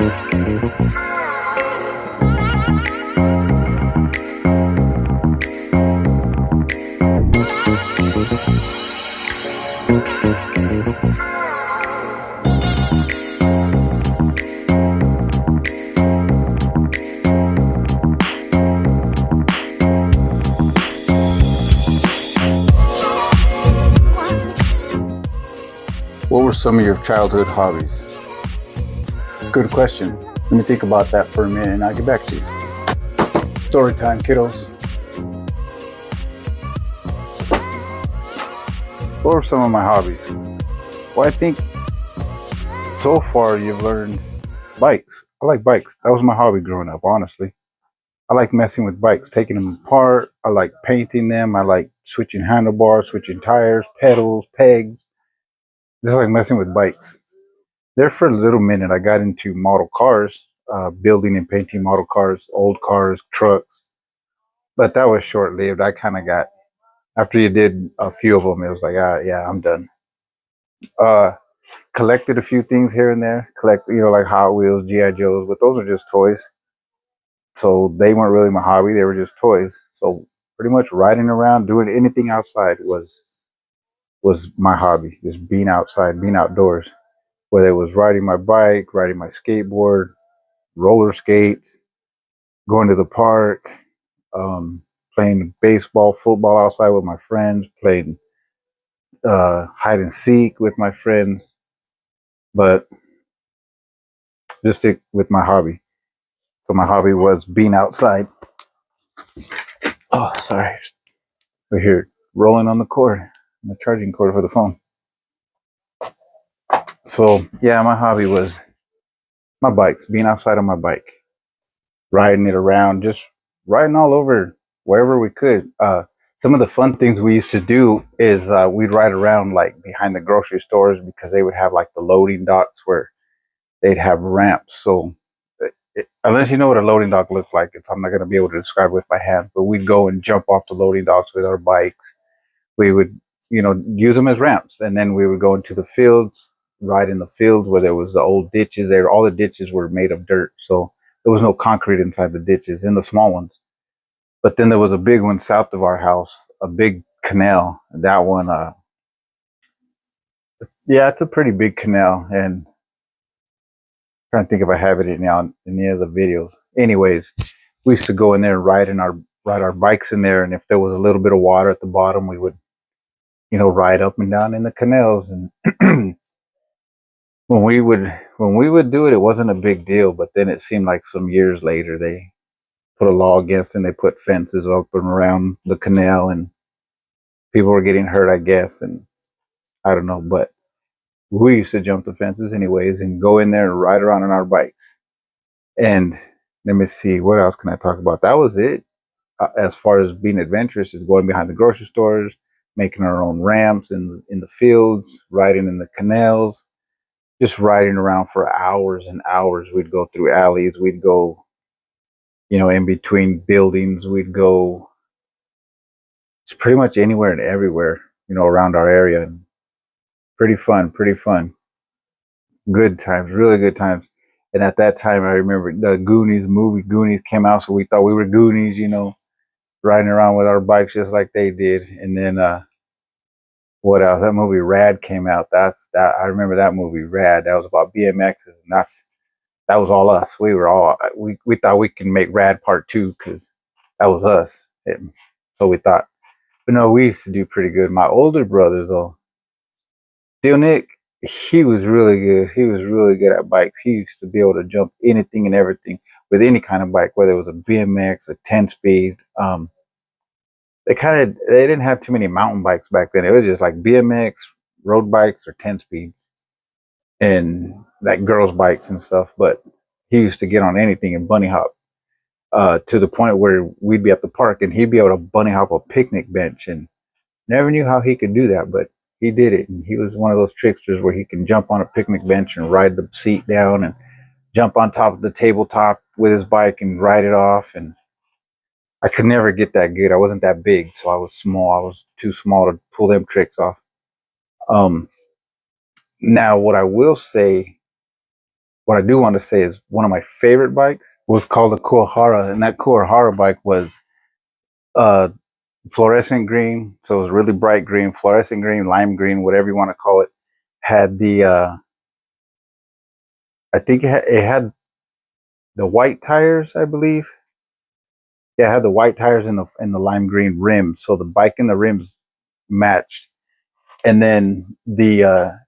What were some of your childhood hobbies? It's a good question. Let me think about that for a minute and I'll get back to you. Story time, kiddos. What were some of my hobbies? Well, I think so far you've learned bikes. I like bikes. That was my hobby growing up, honestly. I like messing with bikes, taking them apart. I like painting them. I like switching handlebars, switching tires, pedals, pegs. Just like messing with bikes. There for a little minute, I got into model cars, building and painting model cars, old cars, trucks. But that was short lived. I kind of got, after you did a few of them, it was like, yeah, I'm done. Uh, Collected a few things here and there. Like Hot Wheels, GI Joes, but those are just toys. So they weren't really my hobby. They were just toys. So pretty much riding around, doing anything outside was my hobby. Just being outside, being outdoors. Whether it was riding my bike, riding my skateboard, roller skates, going to the park, playing baseball, football outside with my friends, playing hide and seek with my friends. But just stick with my hobby. So my hobby was being outside. Oh, sorry. We're here rolling on the cord, the charging cord for the phone. So yeah, my hobby was my bikes, being outside on my bike, riding it around, just riding all over wherever we could. Some of the fun things we used to do is we'd ride around like behind the grocery stores because they would have like the loading docks where they'd have ramps. So unless you know what a loading dock looked like, I'm not going to be able to describe it with my hands, but we'd go and jump off the loading docks with our bikes. We would, use them as ramps. And then we would go into the fields, ride in the fields where there was the old ditches there. All the ditches were made of dirt. So there was no concrete inside the ditches, in the small ones. But then there was a big one south of our house, a big canal. That one, yeah, it's a pretty big canal. And I'm trying to think if I have it in any of the videos. Anyways, we used to go in there and ride our bikes in there. And if there was a little bit of water at the bottom, we would, ride up and down in the canals. And when we would do it, it wasn't a big deal. But then it seemed like some years later they put a law against, and they put fences up and around the canal, and people were getting hurt, I guess. And I don't know, but we used to jump the fences anyways and go in there and ride around on our bikes. And let me see, what else can I talk about? That was it. As far as being adventurous, is going behind the grocery stores, making our own ramps in the fields, riding in the canals, just riding around for hours and hours. We'd go through alleys. We'd go, in between buildings. We'd go. It's pretty much anywhere and everywhere, around our area. And pretty fun, pretty fun. Good times, really good times. And at that time, I remember the movie Goonies came out, so we thought we were Goonies, riding around with our bikes just like they did. And then what else? That movie Rad came out. I remember that movie Rad. That was about BMXs, and that was all us. We thought we could make Rad Part 2 because that was us. So we thought. But no, we used to do pretty good. My older brothers, though, Still Nick, he was really good. He was really good at bikes. He used to be able to jump anything and everything with any kind of bike, whether it was a BMX, a 10-speed. They didn't have too many mountain bikes back then. It was just like BMX, road bikes, or 10-speeds, and like girls' bikes and stuff. But he used to get on anything and bunny hop, to the point where we'd be at the park and he'd be able to bunny hop a picnic bench, and never knew how he could do that, but he did it. And he was one of those tricksters where he can jump on a picnic bench and ride the seat down and jump on top of the tabletop with his bike and ride it off. And I could never get that good. I wasn't that big, so I was small. I was too small to pull them tricks off. Now, what I will say what I do want to say is one of my favorite bikes was called the Kuahara, and that Kuahara bike was uh fluorescent green, so it was really bright green, fluorescent green, lime green, whatever you want to call it. Had the I think it had the white tires, I believe. Yeah, it had the white tires and the lime green rims, so the bike and the rims matched. And then the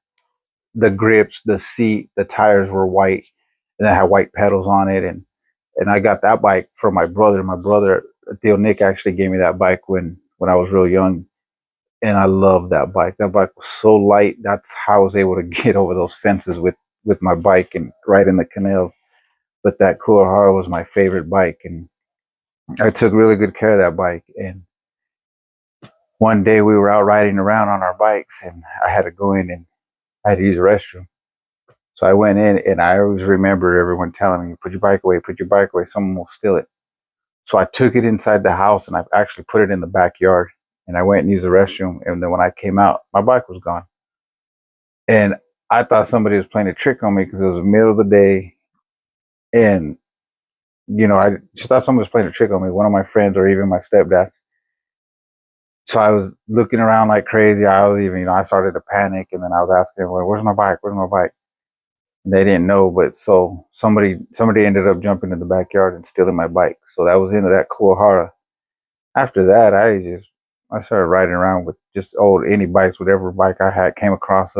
grips, the seat, the tires were white, and it had white pedals on it. And I got that bike from my brother. My brother Theo Nick actually gave me that bike when I was real young, and I love that bike. That bike was so light. That's how I was able to get over those fences with my bike and right in the canals. But that Kuahara was my favorite bike, and I took really good care of that bike. And one day we were out riding around on our bikes, and I had to go in and I had to use the restroom. So I went in, and I always remember everyone telling me, "Put your bike away, put your bike away. Someone will steal it." So I took it inside the house, and I actually put it in the backyard. And I went and used the restroom. And then when I came out, my bike was gone. And I thought somebody was playing a trick on me because it was the middle of the day. And, I just thought somebody was playing a trick on me, one of my friends or even my stepdad. So I was looking around like crazy. I was even, I started to panic. And then I was asking everyone, "Where's my bike? Where's my bike?" And they didn't know. But so somebody ended up jumping in the backyard and stealing my bike. So that was the end of that Kuahara. After that, I started riding around with just any bikes, whatever bike I had came across.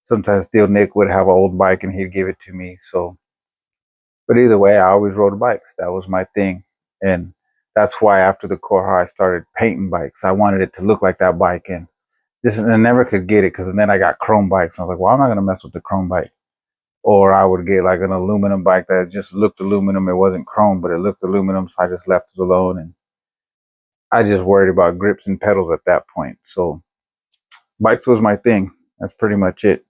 Sometimes Steel Nick would have an old bike and he'd give it to me. So, but either way, I always rode bikes. That was my thing, and that's why after the core I started painting bikes. I wanted it to look like that bike, and I never could get it because then I got chrome bikes. I was like, well, I'm not gonna mess with the chrome bike. Or I would get like an aluminum bike that just looked aluminum. It wasn't chrome, but it looked aluminum, so I just left it alone. And I just worried about grips and pedals at that point. So bikes was my thing. That's pretty much it.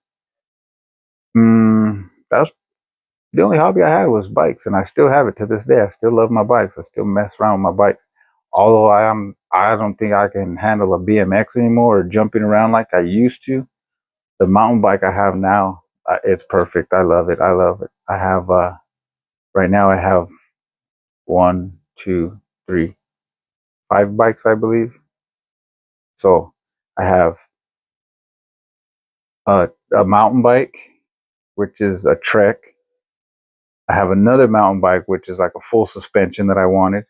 That was the only hobby I had was bikes, and I still have it to this day. I still love my bikes. I still mess around with my bikes. Although I don't think I can handle a BMX anymore or jumping around like I used to. The mountain bike I have now, it's perfect. I love it. I love it. I have right now I have one, two, three, five bikes, I believe. So I have a mountain bike, which is a Trek. I have another mountain bike, which is like a full suspension that I wanted.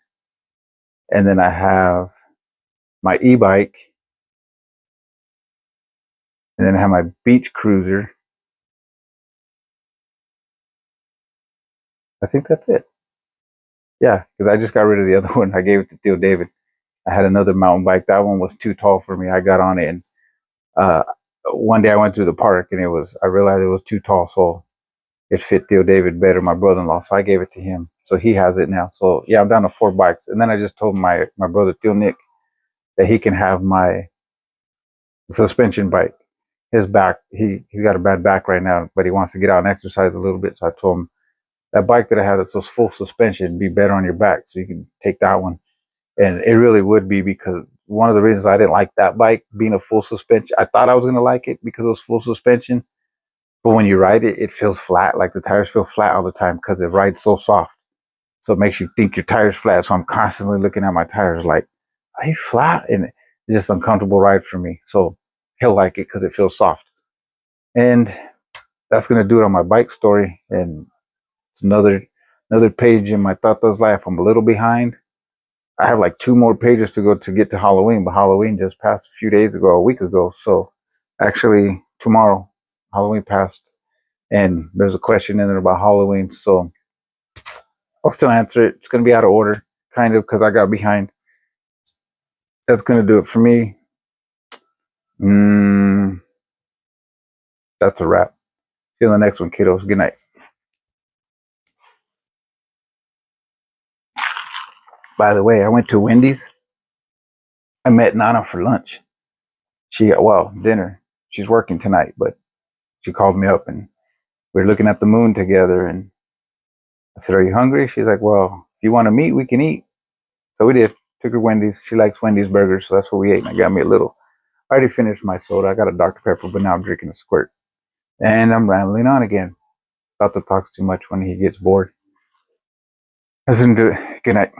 And then I have my e-bike, and then I have my beach cruiser. I think that's it. Yeah, because I just got rid of the other one. I gave it to Theo David. I had another mountain bike. That one was too tall for me. I got on it, and uh, one day I went through the park, and I realized it was too tall, so it fit Theo David better, my brother-in-law. So I gave it to him. So he has it now. So yeah, I'm down to 4 bikes. And then I just told my brother Theo Nick that he can have my suspension bike. His back, he's got a bad back right now, but he wants to get out and exercise a little bit. So I told him that bike that I had that's full suspension be better on your back, so you can take that one. And it really would be, because one of the reasons I didn't like that bike being a full suspension, I thought I was going to like it because it was full suspension, but when you ride it, it feels flat. Like the tires feel flat all the time because it rides so soft. So it makes you think your tires flat. So I'm constantly looking at my tires like, are they flat? And it's just an uncomfortable ride for me. So he'll like it because it feels soft. And that's gonna do it on my bike story. And it's another page in my Tata's life. I'm a little behind. I have like 2 more pages to go to get to Halloween, but Halloween just passed a few days ago, a week ago. So actually tomorrow, Halloween passed, and there's a question in there about Halloween. So I'll still answer it. It's gonna be out of order, kind of, because I got behind. That's gonna do it for me. Mm, that's a wrap. See you on the next one, kiddos. Good night. By the way, I went to Wendy's. I met Nana for lunch. Dinner. She's working tonight, but she called me up and we were looking at the moon together. And I said, "Are you hungry?" She's like, "Well, if you want to meet, we can eat." So we did. Took her Wendy's. She likes Wendy's burgers, so that's what we ate. And I got me a little. I already finished my soda. I got a Dr. Pepper, but now I'm drinking a squirt. And I'm rambling on again. Tata talks too much when he gets bored. Listen to it. Good night.